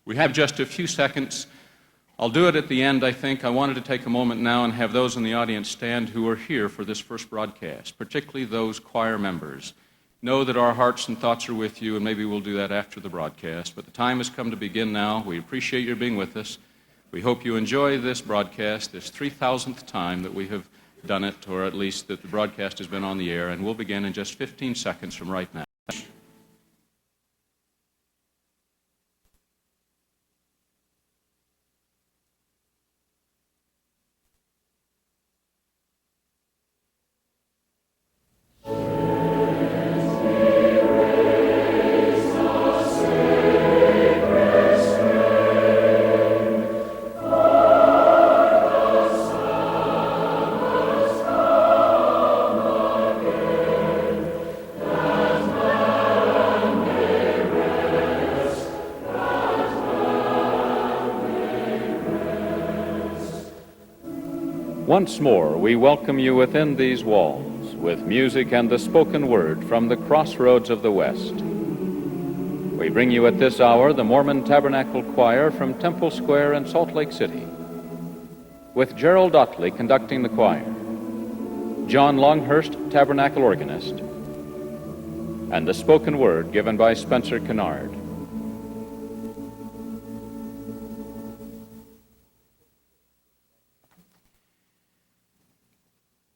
We have just a few seconds. I'll do it at the end, I think. I wanted to take a moment now and have those in the audience stand who are here for this first broadcast, particularly those choir members. Know that our hearts and thoughts are with you, and maybe we'll do that after the broadcast. But the time has come to begin now. We appreciate your being with us. We hope you enjoy this broadcast, this 3,000th time that we have done it, or at least that the broadcast has been on the air, and we'll begin in just 15 seconds from right now. Once more, we welcome you within these walls with music and the spoken word from the crossroads of the West. We bring you at this hour the Mormon Tabernacle Choir from Temple Square in Salt Lake City, with Gerald Otley conducting the choir, John Longhurst, Tabernacle organist, and the spoken word given by Spencer Kennard.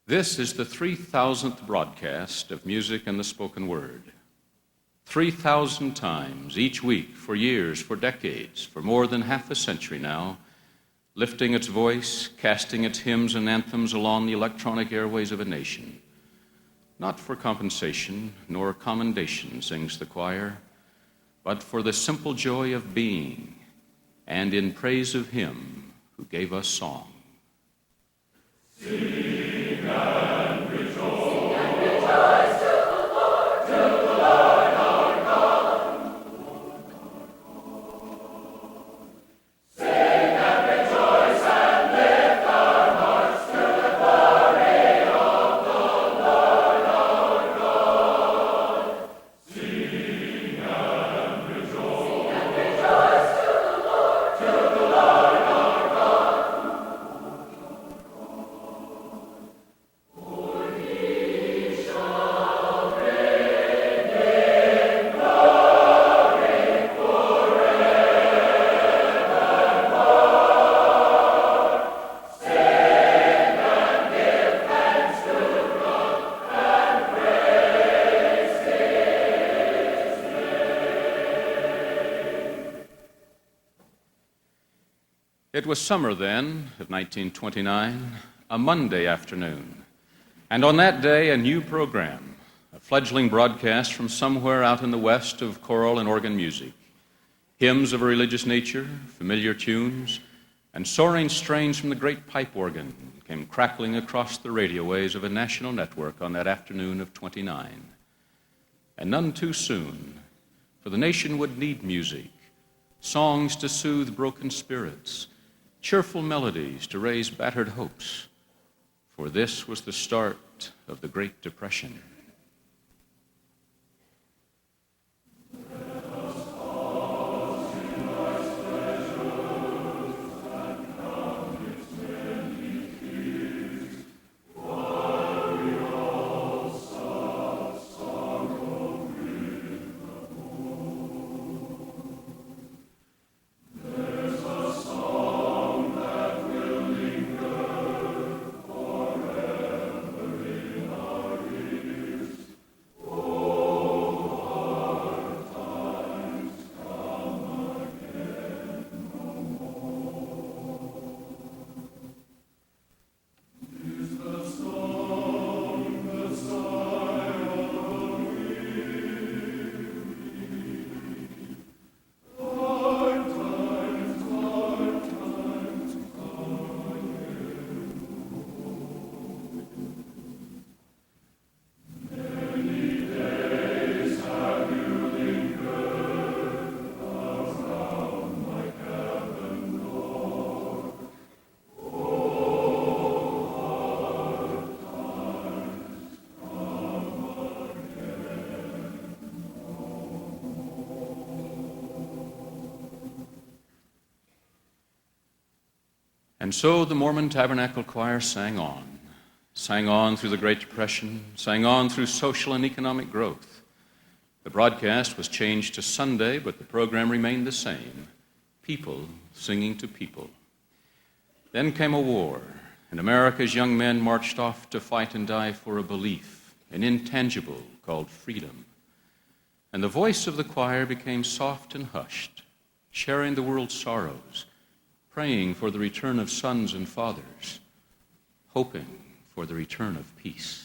This is the 3,000th broadcast of Music and the Spoken Word. 3,000 times each week for years, for decades, for more than half a century now, lifting its voice, casting its hymns and anthems along the electronic airways of a nation. Not for compensation nor commendation, sings the choir, but for the simple joy of being and in praise of Him who gave us song. Sing. And rejoice to the Lord, our God. Sing and rejoice and lift our hearts to the glory of the Lord our God. Sing and rejoice to the Lord our God. It was summer then, of 1929, a Monday afternoon. And on that day, a new program, a fledgling broadcast from somewhere out in the west of choral and organ music. Hymns of a religious nature, familiar tunes, and soaring strains from the great pipe organ came crackling across the radio waves of a national network on that afternoon of 29. And none too soon, for the nation would need music, songs to soothe broken spirits, cheerful melodies to raise battered hopes, for this was the start of the Great Depression. And so the Mormon Tabernacle Choir sang on through the Great Depression, sang on through social and economic growth. The broadcast was changed to Sunday, but the program remained the same, people singing to people. Then came a war, and America's young men marched off to fight and die for a belief, an intangible called freedom. And the voice of the choir became soft and hushed, sharing the world's sorrows, praying for the return of sons and fathers, hoping for the return of peace.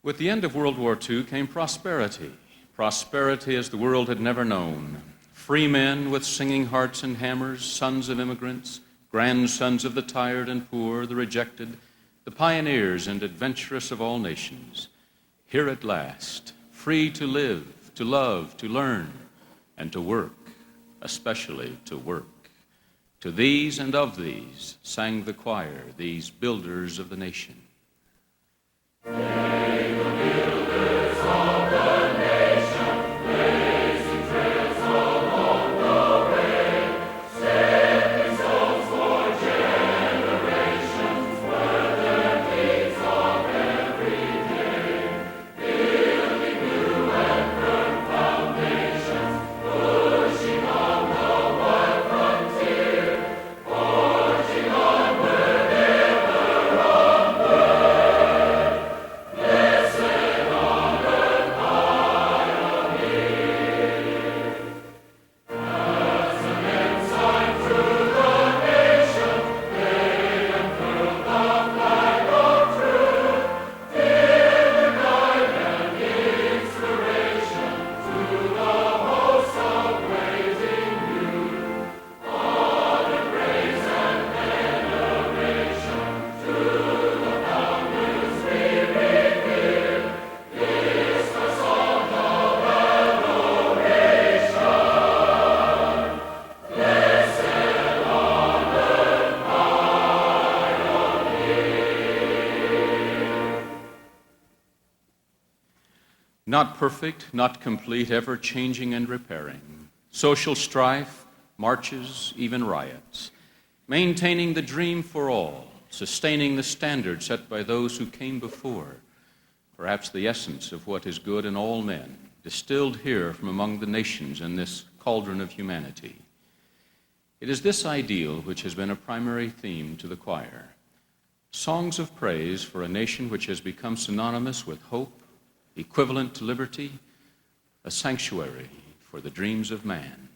With the end of World War II came prosperity. Prosperity as the world had never known. Free men with singing hearts and hammers, sons of immigrants, grandsons of the tired and poor, the rejected, the pioneers and adventurous of all nations. Here at last, free to live, to love, to learn, and to work, especially to work. To these and of these sang the choir, these builders of the nation. Not perfect, not complete, ever changing and repairing. Social strife, marches, even riots. Maintaining the dream for all, sustaining the standard set by those who came before. Perhaps the essence of what is good in all men, distilled here from among the nations in this cauldron of humanity. It is this ideal which has been a primary theme to the choir. Songs of praise for a nation which has become synonymous with hope, equivalent to liberty, a sanctuary for the dreams of man.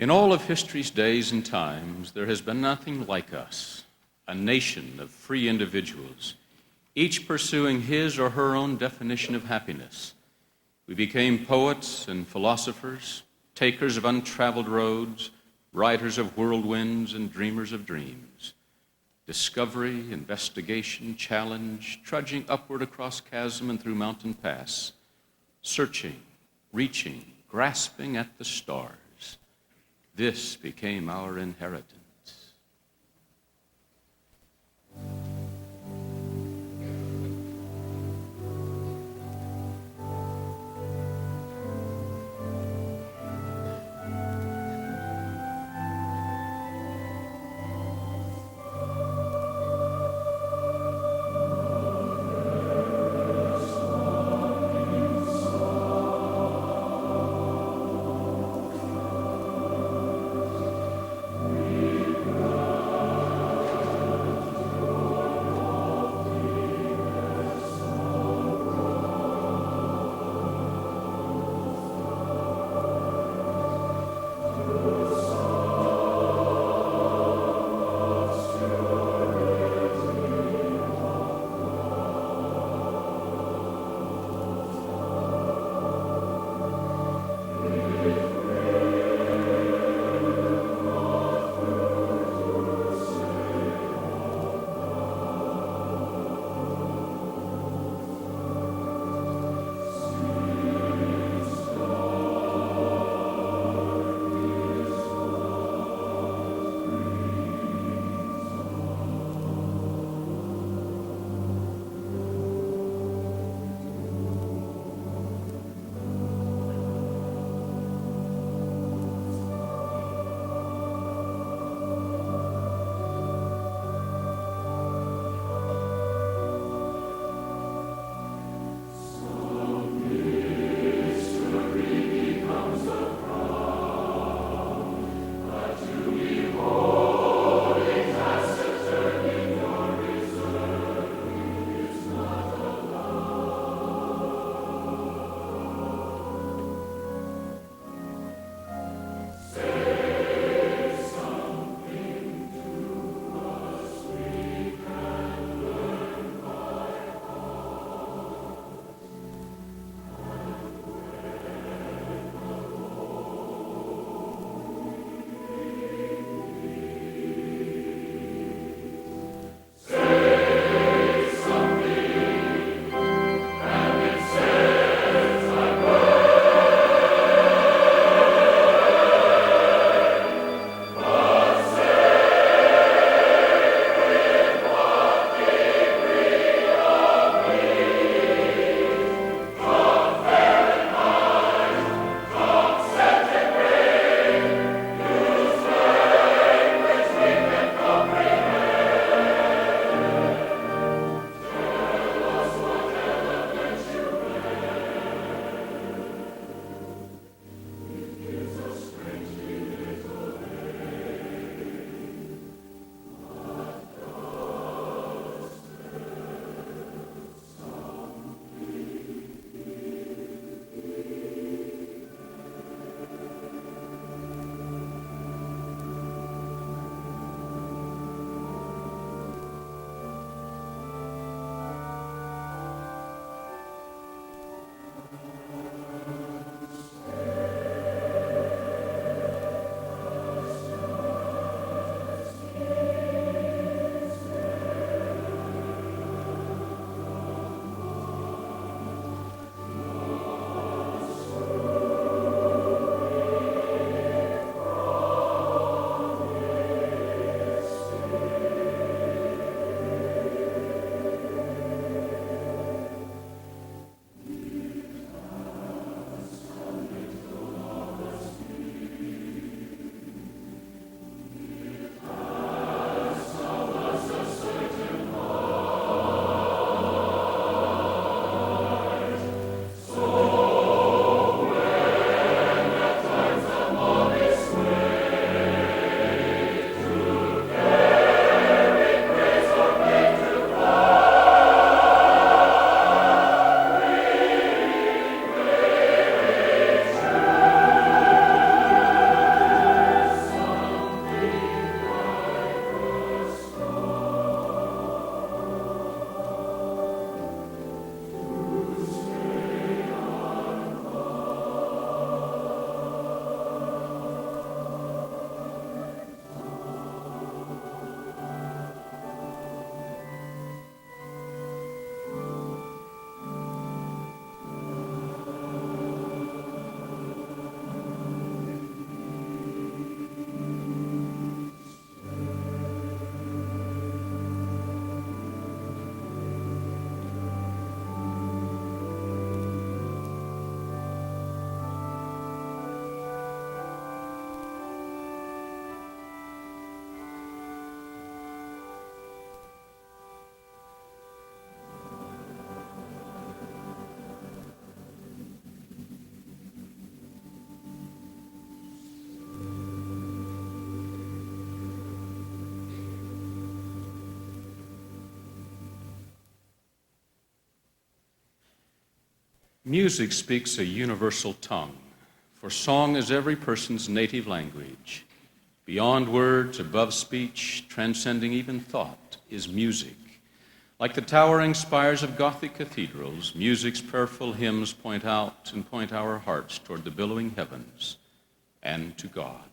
In all of history's days and times, there has been nothing like us, a nation of free individuals, each pursuing his or her own definition of happiness. We became poets and philosophers, takers of untraveled roads, riders of whirlwinds and dreamers of dreams. Discovery, investigation, challenge, trudging upward across chasm and through mountain pass, searching, reaching, grasping at the stars. This became our inheritance. Music speaks a universal tongue, for song is every person's native language. Beyond words, above speech, transcending even thought, is music. Like the towering spires of Gothic cathedrals, music's prayerful hymns point out and point our hearts toward the billowing heavens and to God.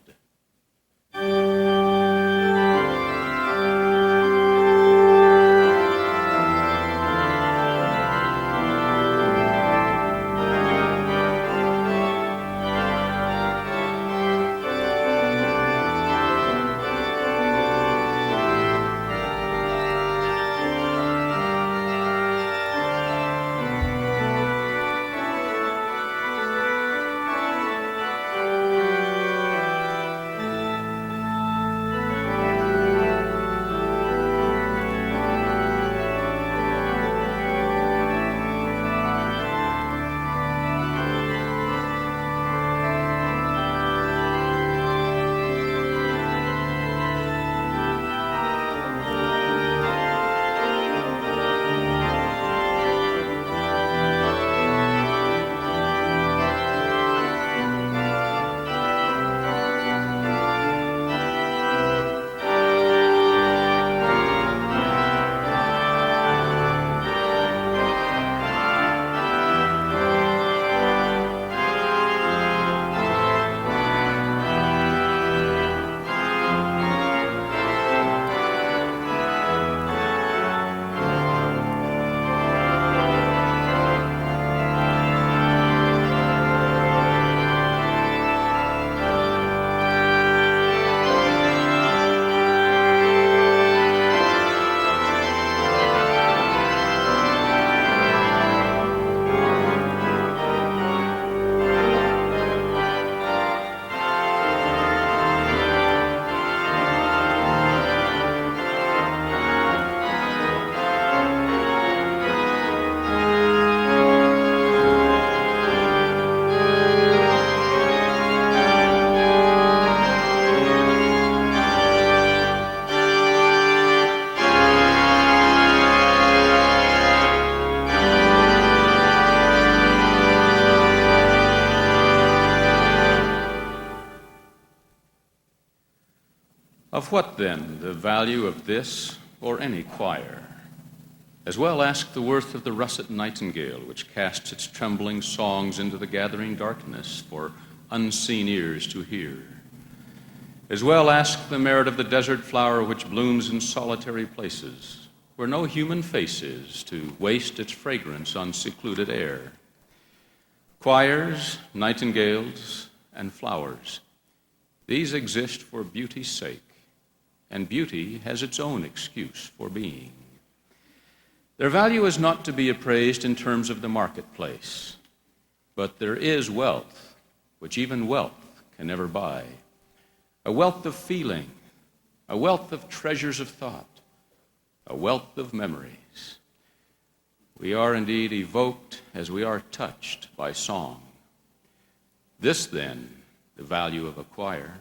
Of what, then, the value of this or any choir? As well ask the worth of the russet nightingale, which casts its trembling songs into the gathering darkness for unseen ears to hear. As well ask the merit of the desert flower which blooms in solitary places, where no human face is to waste its fragrance on secluded air. Choirs, nightingales, and flowers, these exist for beauty's sake, and beauty has its own excuse for being. Their value is not to be appraised in terms of the marketplace, but there is wealth, which even wealth can never buy, a wealth of feeling, a wealth of treasures of thought, a wealth of memories. We are indeed evoked as we are touched by song. This, then, the value of a choir,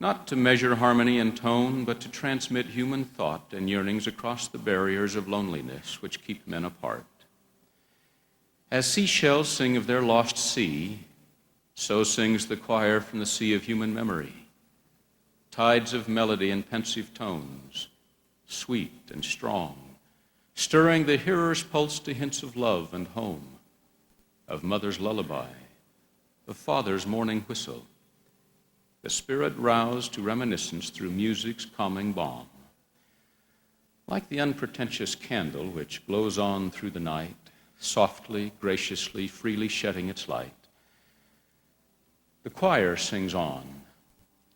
not to measure harmony and tone, but to transmit human thought and yearnings across the barriers of loneliness which keep men apart. As seashells sing of their lost sea, so sings the choir from the sea of human memory. Tides of melody and pensive tones, sweet and strong, stirring the hearer's pulse to hints of love and home, of mother's lullaby, of father's morning whistle, the spirit roused to reminiscence through music's calming balm. Like the unpretentious candle which glows on through the night, softly, graciously, freely shedding its light, the choir sings on,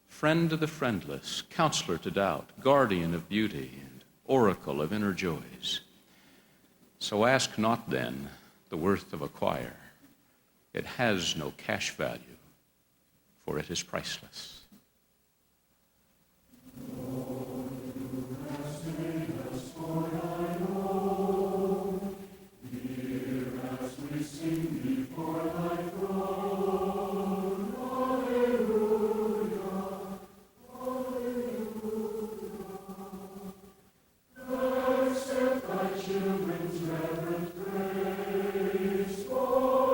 friend to the friendless, counselor to doubt, guardian of beauty, and oracle of inner joys. So ask not, then, the worth of a choir. It has no cash value, for it is priceless. Accept thy children's reverent praise, for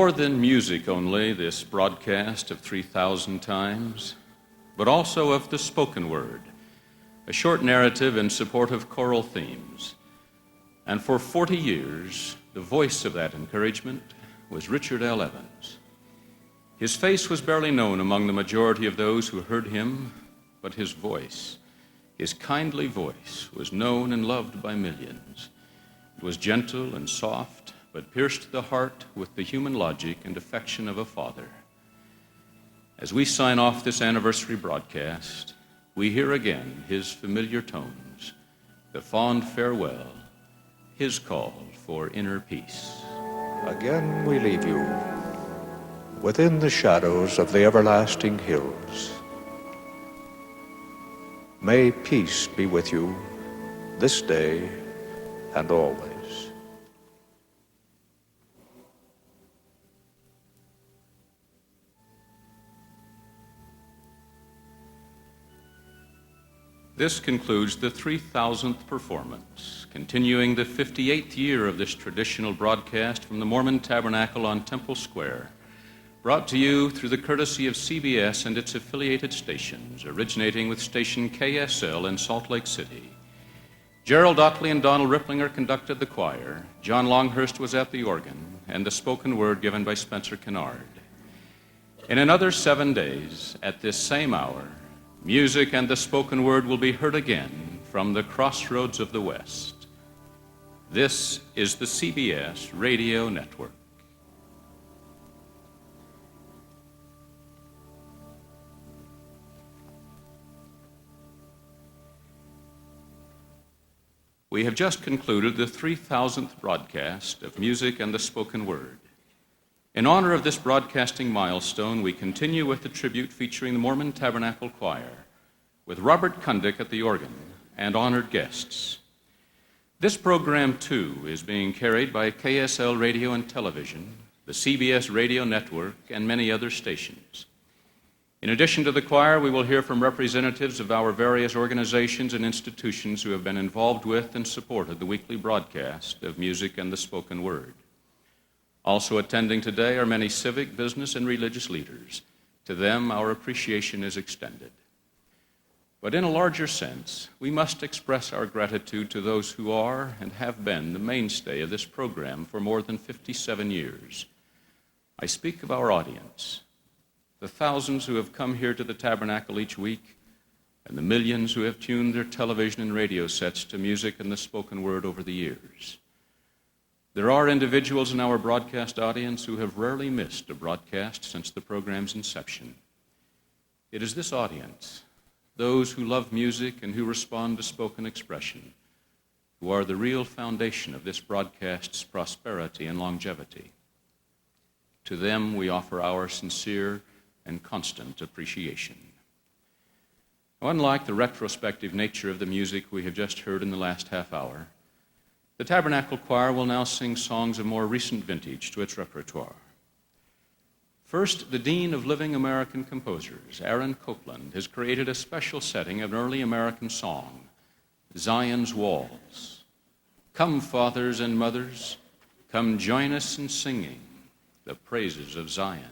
more than music only, this broadcast of 3,000 times, but also of the spoken word, a short narrative in support of choral themes. And for 40 years, the voice of that encouragement was Richard L. Evans. His face was barely known among the majority of those who heard him, but his voice, his kindly voice, was known and loved by millions. It was gentle and soft, but pierced the heart with the human logic and affection of a father. As we sign off this anniversary broadcast, we hear again his familiar tones, the fond farewell, his call for inner peace. Again we leave you within the shadows of the everlasting hills. May peace be with you this day and always. This concludes the 3,000th performance, continuing the 58th year of this traditional broadcast from the Mormon Tabernacle on Temple Square, brought to you through the courtesy of CBS and its affiliated stations, originating with station KSL in Salt Lake City. Gerald Otley and Donald Ripplinger conducted the choir, John Longhurst was at the organ, and the spoken word given by Spencer Kennard. In another 7 days, at this same hour, music and the spoken word will be heard again from the crossroads of the West. This is the CBS Radio Network. We have just concluded the 3,000th broadcast of Music and the Spoken Word. In honor of this broadcasting milestone, we continue with the tribute featuring the Mormon Tabernacle Choir, with Robert Kundick at the organ and honored guests. This program, too, is being carried by KSL Radio and Television, the CBS Radio Network, and many other stations. In addition to the choir, we will hear from representatives of our various organizations and institutions who have been involved with and supported the weekly broadcast of Music and the Spoken Word. Also attending today are many civic, business, and religious leaders. To them, our appreciation is extended. But in a larger sense, we must express our gratitude to those who are and have been the mainstay of this program for more than 57 years. I speak of our audience, the thousands who have come here to the Tabernacle each week, and the millions who have tuned their television and radio sets to music and the spoken word over the years. There are individuals in our broadcast audience who have rarely missed a broadcast since the program's inception. It is this audience, those who love music and who respond to spoken expression, who are the real foundation of this broadcast's prosperity and longevity. To them, we offer our sincere and constant appreciation. Unlike the retrospective nature of the music we have just heard in the last half hour, the Tabernacle Choir will now sing songs of more recent vintage to its repertoire. First, the Dean of Living American Composers, Aaron Copland, has created a special setting of an early American song, Zion's Walls. Come, fathers and mothers, come join us in singing the praises of Zion.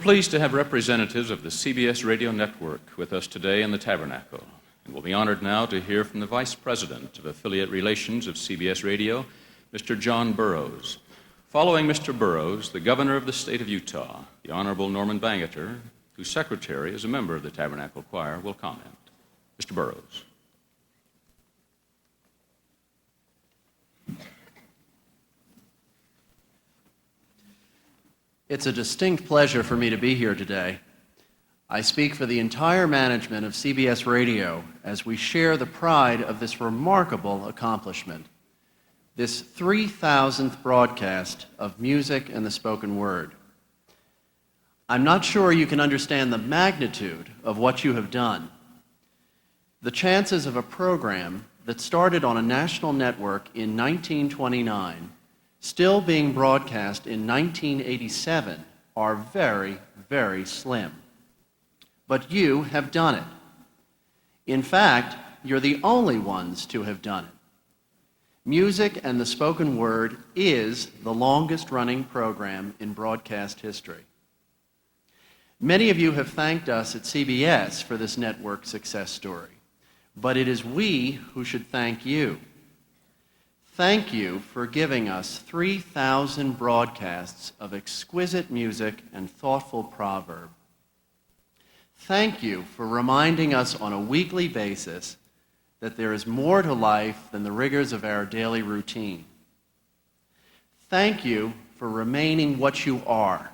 pleased to have representatives of the CBS Radio Network with us today in the Tabernacle. And we'll be honored now to hear from the Vice President of Affiliate Relations of CBS Radio, Mr. John Burroughs. Following Mr. Burroughs, the Governor of the State of Utah, the Honorable Norman Bangerter, whose secretary is a member of the Tabernacle Choir, will comment. Mr. Burroughs. It's a distinct pleasure for me to be here today. I speak for the entire management of CBS Radio as we share the pride of this remarkable accomplishment, this 3,000th broadcast of music and the spoken word. I'm not sure you can understand the magnitude of what you have done. The chances of a program that started on a national network in 1929 still being broadcast in 1987 are very, very slim. But you have done it. In fact, you're the only ones to have done it. Music and the Spoken Word is the longest-running program in broadcast history. Many of you have thanked us at CBS for this network success story, but it is we who should thank you. Thank you for giving us 3,000 broadcasts of exquisite music and thoughtful proverb. Thank you for reminding us on a weekly basis that there is more to life than the rigors of our daily routine. Thank you for remaining what you are,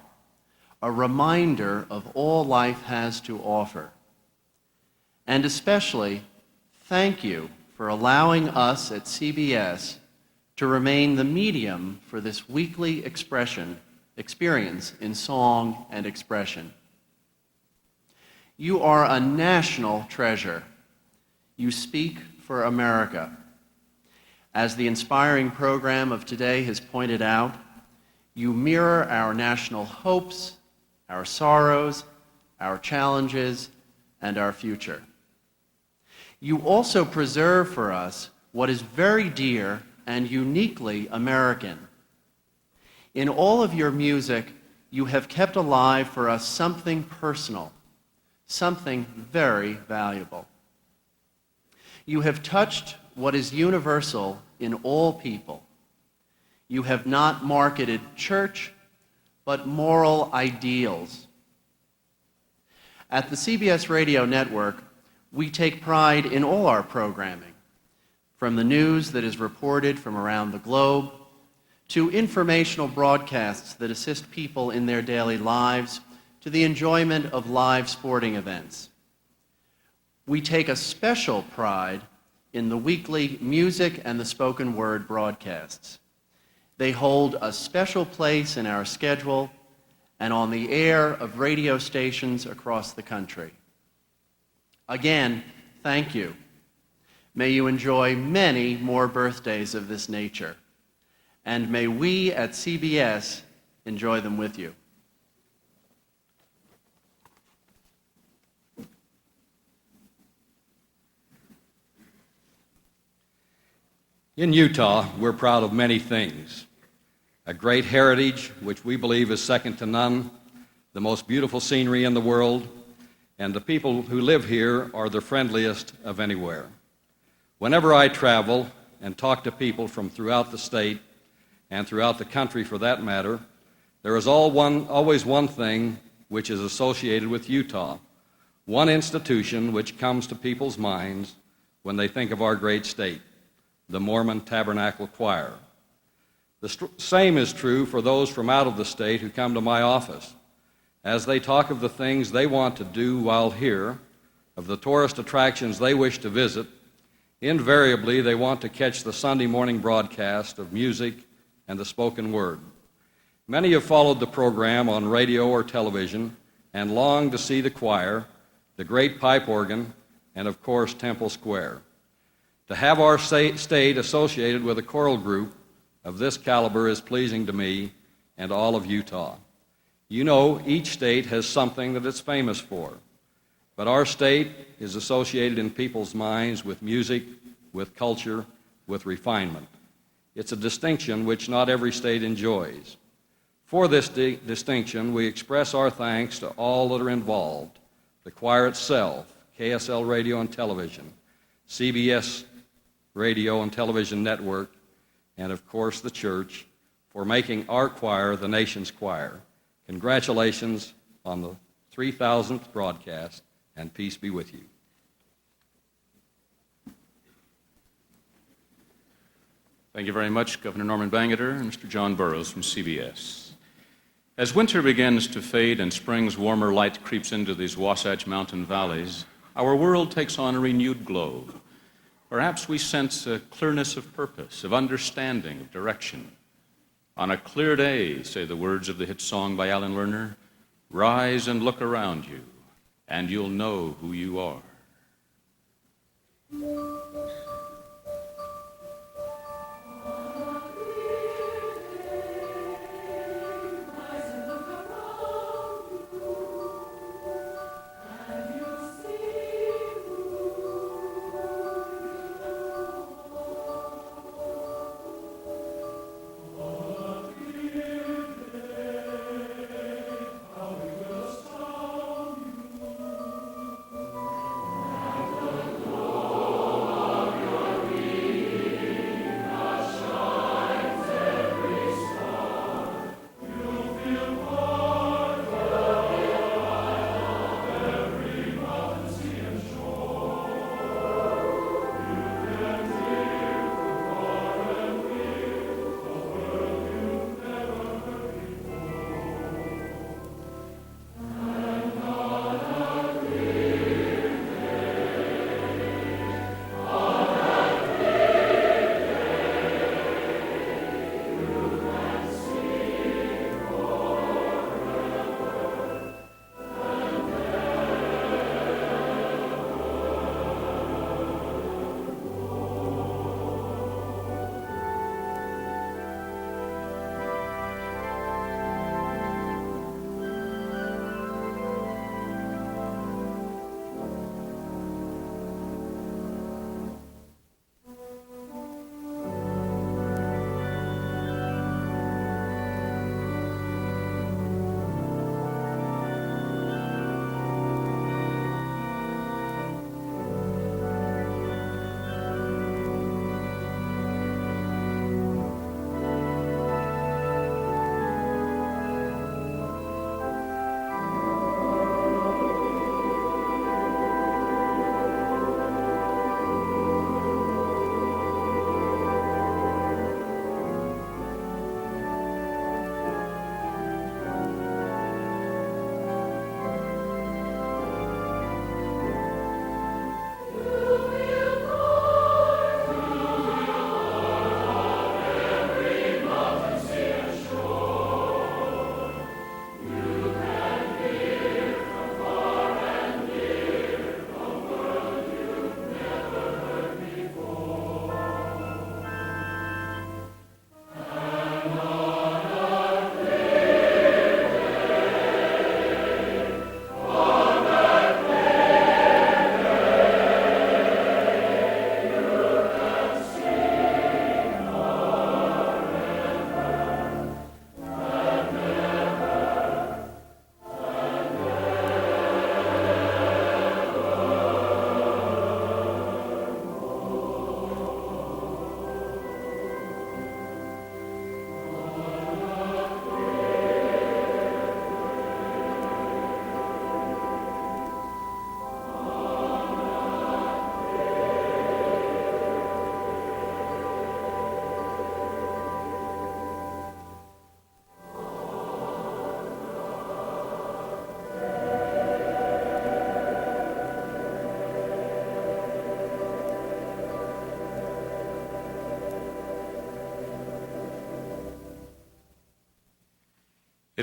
a reminder of all life has to offer. And especially, thank you for allowing us at CBS to remain the medium for this weekly experience in song and expression. You are a national treasure. You speak for America. As the inspiring program of today has pointed out, you mirror our national hopes, our sorrows, our challenges, and our future. You also preserve for us what is very dear and uniquely American. In all of your music, you have kept alive for us something personal, something very valuable. You have touched what is universal in all people. You have not marketed church, but moral ideals. At the CBS Radio Network, we take pride in all our programming, from the news that is reported from around the globe, to informational broadcasts that assist people in their daily lives, to the enjoyment of live sporting events. We take a special pride in the weekly music and the spoken word broadcasts. They hold a special place in our schedule and on the air of radio stations across the country. Again, thank you. May you enjoy many more birthdays of this nature, and may we at CBS enjoy them with you. In Utah, we're proud of many things. A great heritage, which we believe is second to none, the most beautiful scenery in the world, and the people who live here are the friendliest of anywhere. Whenever I travel and talk to people from throughout the state, and throughout the country for that matter, there is always one thing which is associated with Utah, one institution which comes to people's minds when they think of our great state, the Mormon Tabernacle Choir. The same is true for those from out of the state who come to my office. As they talk of the things they want to do while here, of the tourist attractions they wish to visit, invariably they want to catch the Sunday morning broadcast of music and the spoken word. Many have followed the program on radio or television and long to see the choir, the great pipe organ, and of course Temple Square. To have our state associated with a choral group of this caliber is pleasing to me and all of Utah. You know, each state has something that it's famous for, but our state is associated in people's minds with music, with culture, with refinement. It's a distinction which not every state enjoys. For this distinction, we express our thanks to all that are involved, the choir itself, KSL Radio and Television, CBS Radio and Television Network, and of course the church, for making our choir the nation's choir. Congratulations on the 3,000th broadcast, and peace be with you. Thank you very much, Governor Norman Bangerter and Mr. John Burroughs from CBS. As winter begins to fade and spring's warmer light creeps into these Wasatch Mountain valleys, our world takes on a renewed glow. Perhaps we sense a clearness of purpose, of understanding, of direction. On a clear day, say the words of the hit song by Alan Lerner, rise and look around you, and you'll know who you are.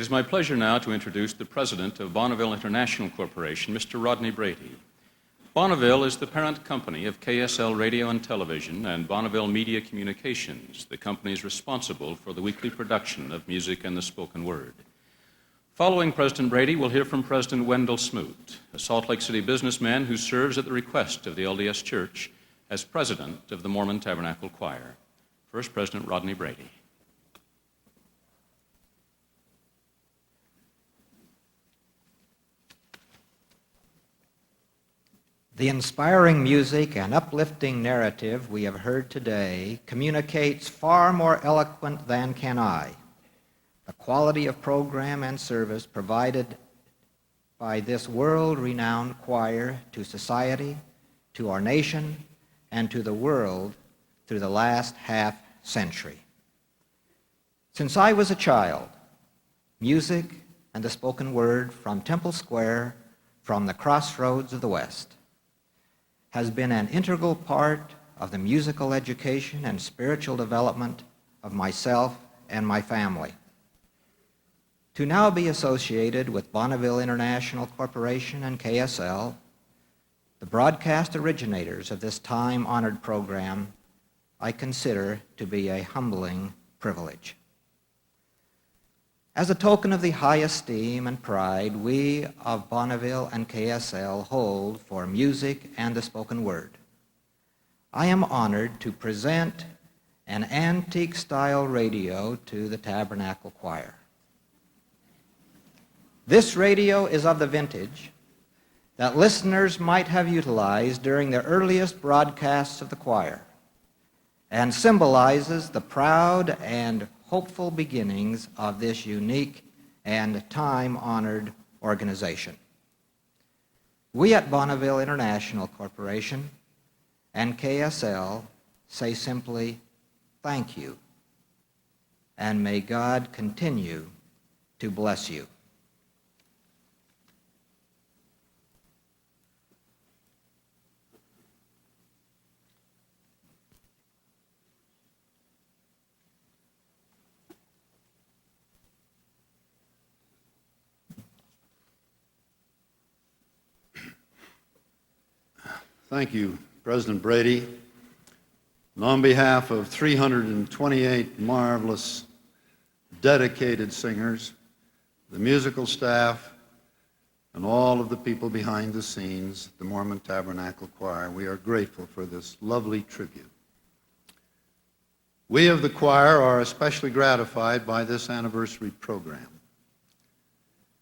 It is my pleasure now to introduce the president of Bonneville International Corporation, Mr. Rodney Brady. Bonneville is the parent company of KSL Radio and Television and Bonneville Media Communications, the companies responsible for the weekly production of music and the spoken word. Following President Brady, we'll hear from President Wendell Smoot, a Salt Lake City businessman who serves at the request of the LDS Church as president of the Mormon Tabernacle Choir. First, President Rodney Brady. The inspiring music and uplifting narrative we have heard today communicates far more eloquent than can I the quality of program and service provided by this world-renowned choir to society, to our nation, and to the world through the last half-century. Since I was a child, music and the spoken word from Temple Square, from the crossroads of the West, has been an integral part of the musical education and spiritual development of myself and my family. To now be associated with Bonneville International Corporation and KSL, the broadcast originators of this time-honored program, I consider to be a humbling privilege. As a token of the high esteem and pride we of Bonneville and KSL hold for music and the spoken word, I am honored to present an antique-style radio to the Tabernacle Choir. This radio is of the vintage that listeners might have utilized during the earliest broadcasts of the choir and symbolizes the proud and hopeful beginnings of this unique and time-honored organization. We at Bonneville International Corporation and KSL say simply, thank you, and may God continue to bless you. Thank you, President Brady. And on behalf of 328 marvelous, dedicated singers, the musical staff, and all of the people behind the scenes, the Mormon Tabernacle Choir, we are grateful for this lovely tribute. We of the choir are especially gratified by this anniversary program.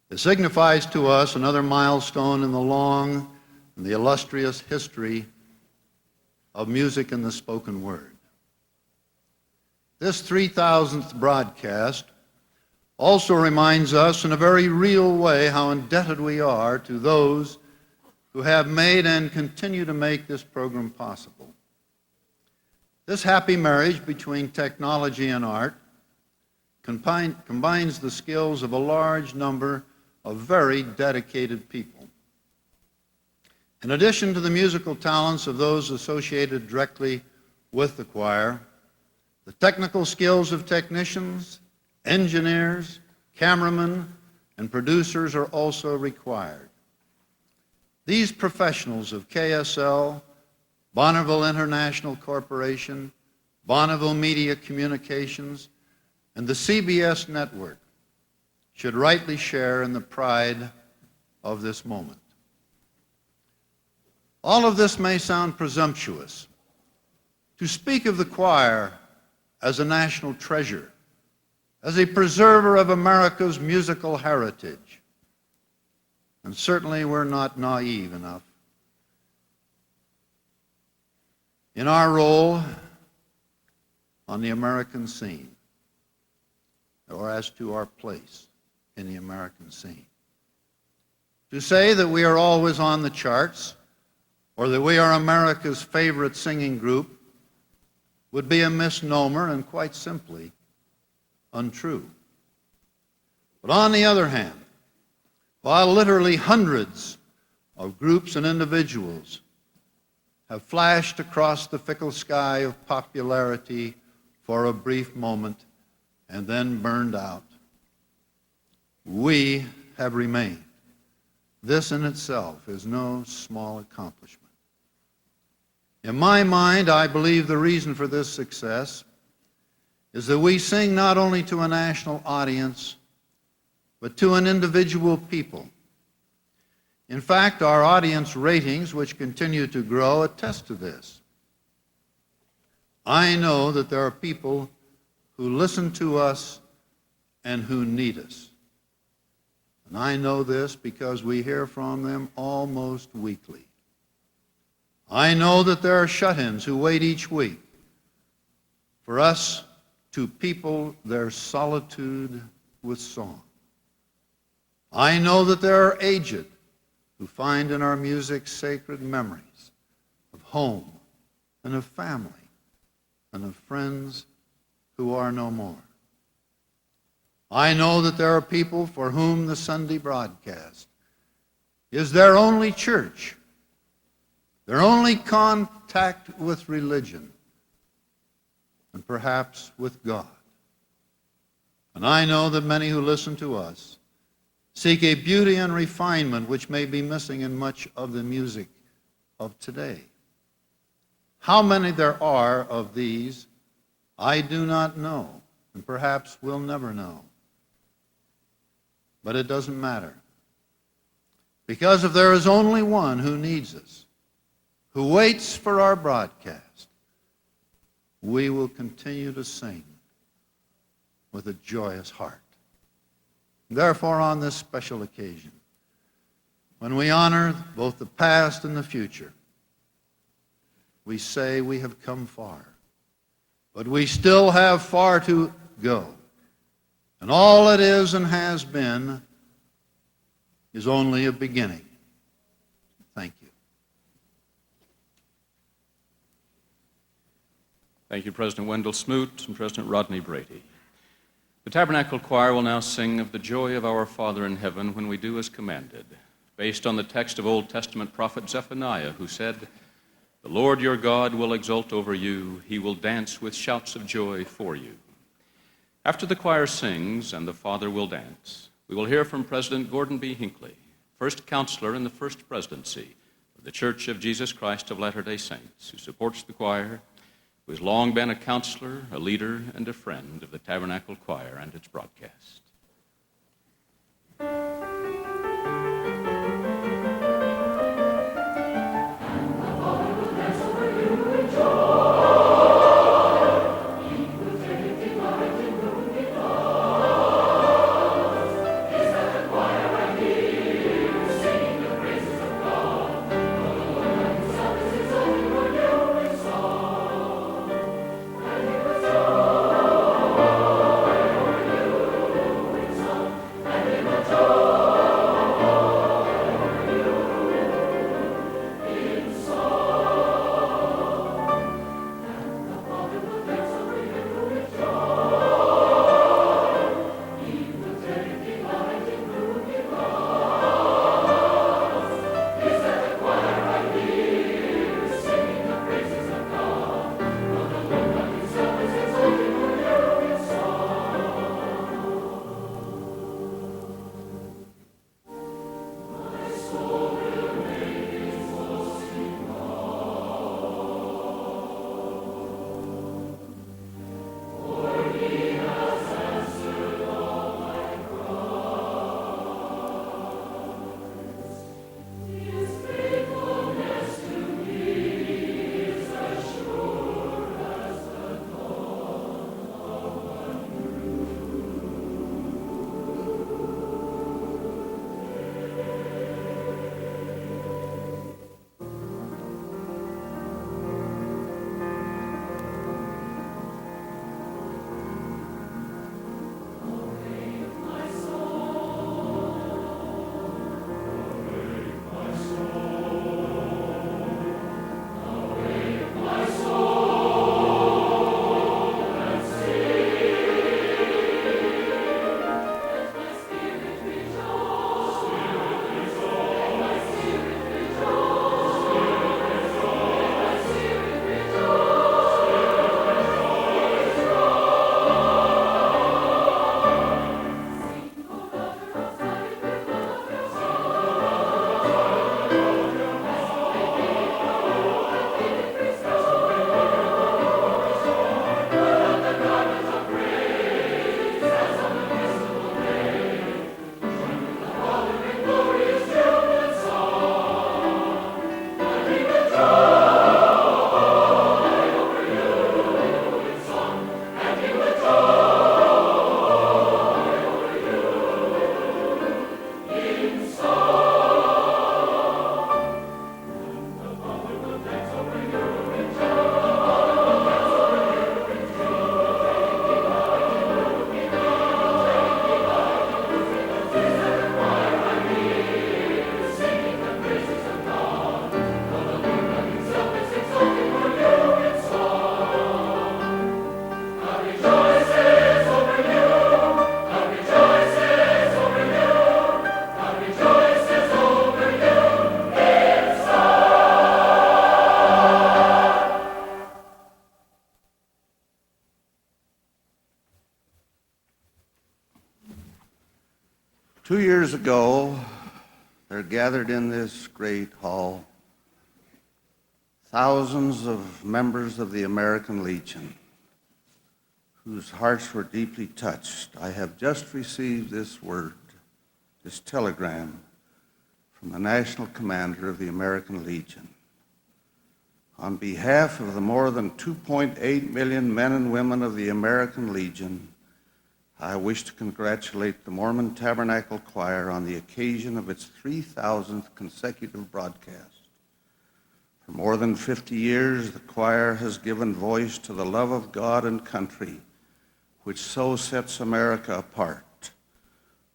It signifies to us another milestone in the long and the illustrious history of music and the spoken word. This 3,000th broadcast also reminds us in a very real way how indebted we are to those who have made and continue to make this program possible. This happy marriage between technology and art combines the skills of a large number of very dedicated people. In addition to the musical talents of those associated directly with the choir, the technical skills of technicians, engineers, cameramen, and producers are also required. These professionals of KSL, Bonneville International Corporation, Bonneville Media Communications, and the CBS Network should rightly share in the pride of this moment. All of this may sound presumptuous. To speak of the choir as a national treasure, as a preserver of America's musical heritage, and certainly we're not naive enough. In our role on the American scene, or as to our place in the American scene. To say that we are always on the charts, or that we are America's favorite singing group, would be a misnomer and quite simply untrue. But on the other hand, while literally hundreds of groups and individuals have flashed across the fickle sky of popularity for a brief moment and then burned out, we have remained. This in itself is no small accomplishment. In my mind, I believe the reason for this success is that we sing not only to a national audience, but to an individual people. In fact, our audience ratings, which continue to grow, attest to this. I know that there are people who listen to us and who need us. And I know this because we hear from them almost weekly. I know that there are shut-ins who wait each week for us to people their solitude with song. I know that there are aged who find in our music sacred memories of home and of family and of friends who are no more. I know that there are people for whom the Sunday broadcast is their only church, their only contact with religion, and perhaps with God. And I know that many who listen to us seek a beauty and refinement which may be missing in much of the music of today. How many there are of these, I do not know, and perhaps will never know. But it doesn't matter. Because if there is only one who needs us, who waits for our broadcast, we will continue to sing with a joyous heart. Therefore, on this special occasion, when we honor both the past and the future, we say we have come far, but we still have far to go. And all it is and has been is only a beginning. Thank you. Thank you, President Wendell Smoot and President Rodney Brady. The Tabernacle Choir will now sing of the joy of our Father in heaven when we do as commanded, based on the text of Old Testament prophet Zephaniah, who said, "The Lord your God will exult over you. He will dance with shouts of joy for you." After the choir sings and the Father will dance, we will hear from President Gordon B. Hinckley, first counselor in the First Presidency of the Church of Jesus Christ of Latter-day Saints, who supports the choir, who has long been a counselor, a leader, and a friend of the Tabernacle Choir and its broadcast. ago, there gathered in this great hall thousands of members of the American Legion whose hearts were deeply touched. I have just received this word, this telegram from the National Commander of the American Legion. On behalf of the more than 2.8 million men and women of the American Legion, I wish to congratulate the Mormon Tabernacle Choir on the occasion of its 3,000th consecutive broadcast. For more than 50 years, the choir has given voice to the love of God and country, which so sets America apart.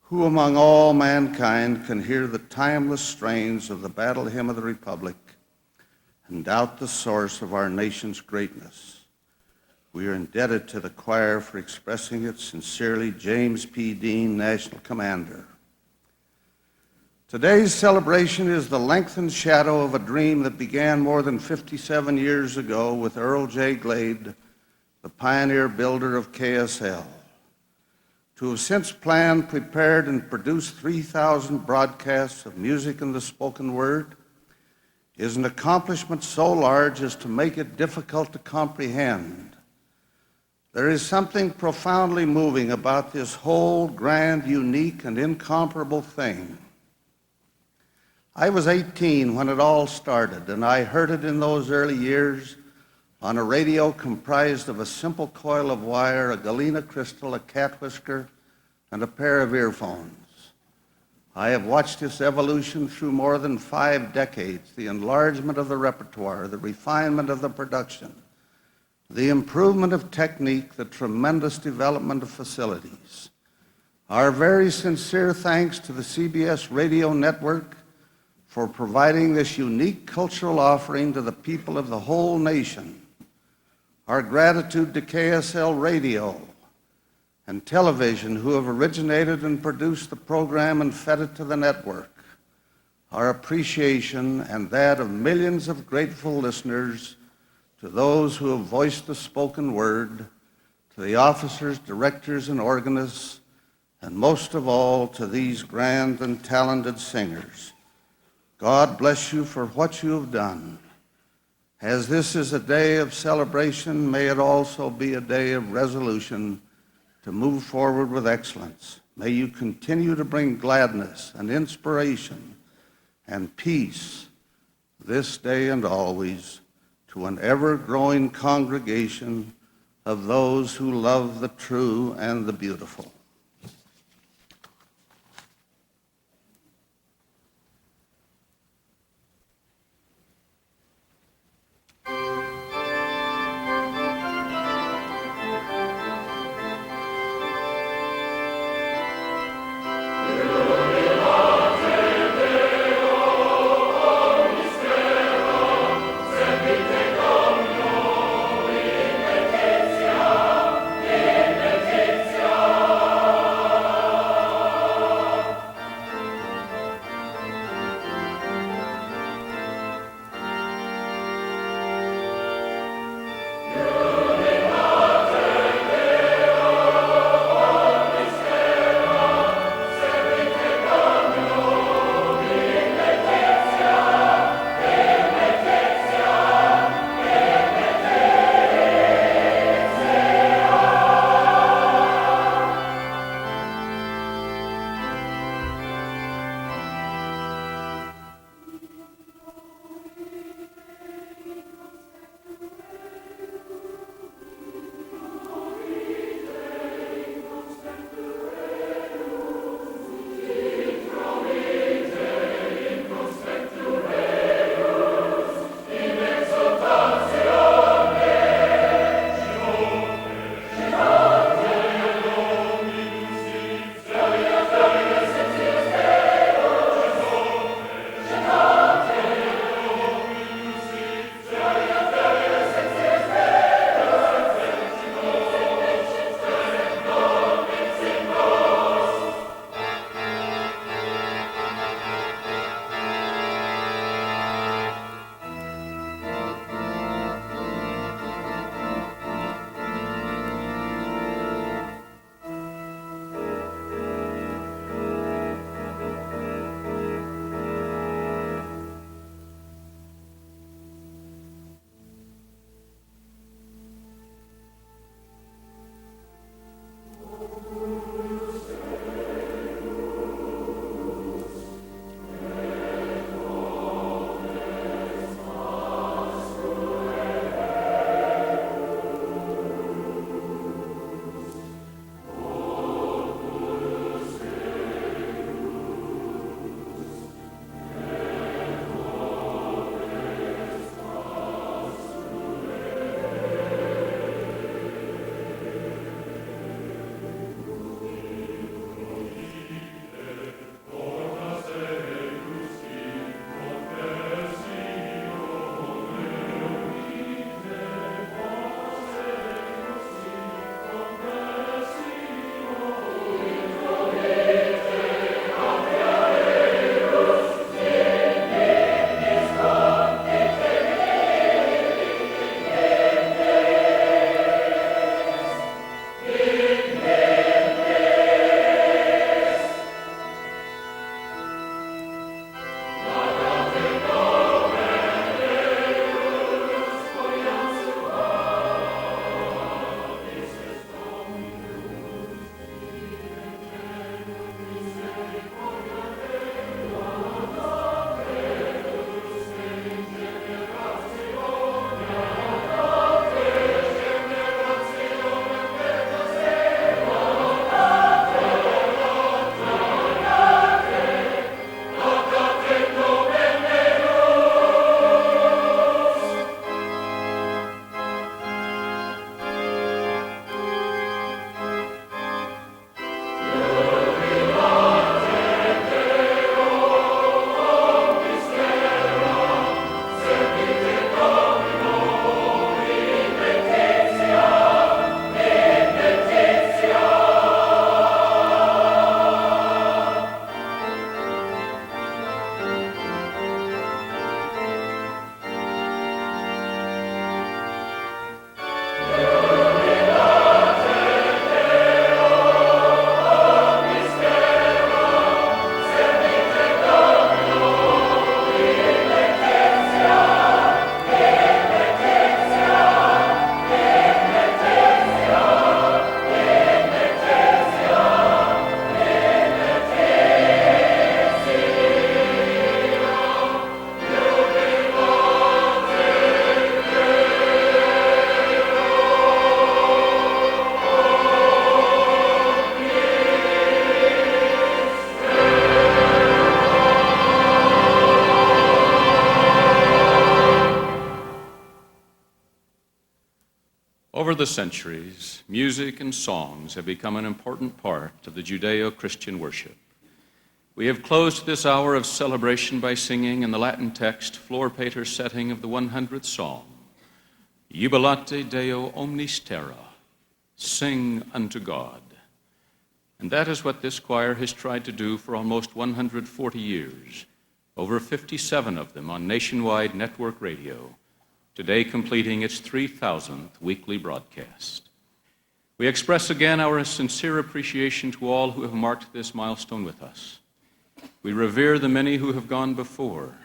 Who among all mankind can hear the timeless strains of the Battle Hymn of the Republic and doubt the source of our nation's greatness? We are indebted to the choir for expressing it. Sincerely, James P. Dean, National Commander. Today's celebration is the lengthened shadow of a dream that began more than 57 years ago with Earl J. Glade, the pioneer builder of KSL. To have since planned, prepared, and produced 3,000 broadcasts of music and the spoken word is an accomplishment so large as to make it difficult to comprehend. There is something profoundly moving about this whole grand, unique, and incomparable thing. I was 18 when it all started, and I heard it in those early years on a radio comprised of a simple coil of wire, a galena crystal, a cat whisker, and a pair of earphones. I have watched its evolution through more than 5 decades, the enlargement of the repertoire, the refinement of the production, the improvement of technique, the tremendous development of facilities. Our very sincere thanks to the CBS Radio Network for providing this unique cultural offering to the people of the whole nation. Our gratitude to KSL Radio and Television, who have originated and produced the program and fed it to the network. Our appreciation and that of millions of grateful listeners, to those who have voiced the spoken word, to the officers, directors, and organists, and most of all to these grand and talented singers. God bless you for what you have done. As this is a day of celebration, may it also be a day of resolution to move forward with excellence. May you continue to bring gladness and inspiration and peace this day and always to an ever-growing congregation of those who love the true and the beautiful. Over the centuries, music and songs have become an important part of the Judeo-Christian worship. We have closed this hour of celebration by singing in the Latin text floor pater setting of the 100th Psalm, Jubilate Deo omnis terra, sing unto God. And that is what this choir has tried to do for almost 140 years, over 57 of them on nationwide network radio, today completing its 3,000th weekly broadcast. We express again our sincere appreciation to all who have marked this milestone with us. We revere the many who have gone before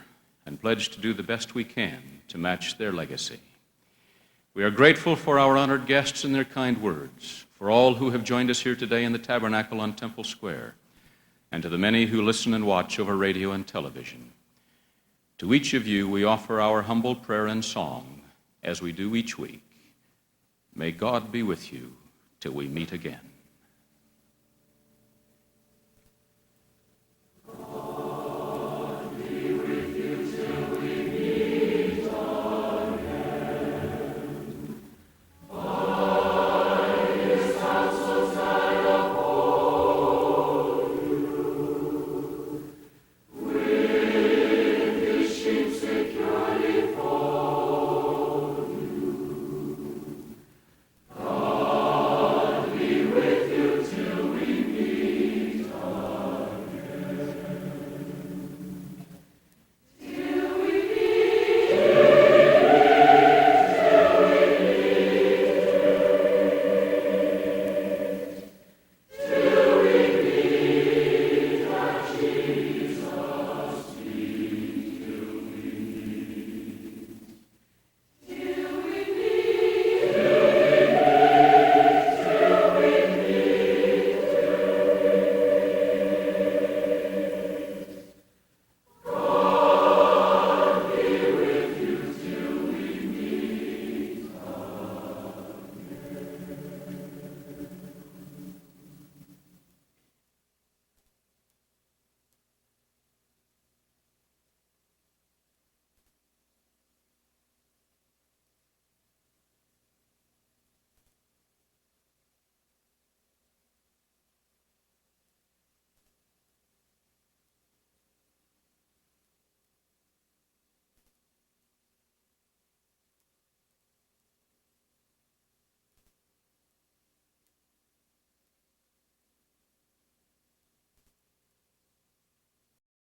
and pledge to do the best we can to match their legacy. We are grateful for our honored guests and their kind words, for all who have joined us here today in the Tabernacle on Temple Square, and to the many who listen and watch over radio and television. To each of you, we offer our humble prayer and song, as we do each week. May God be with you till we meet again.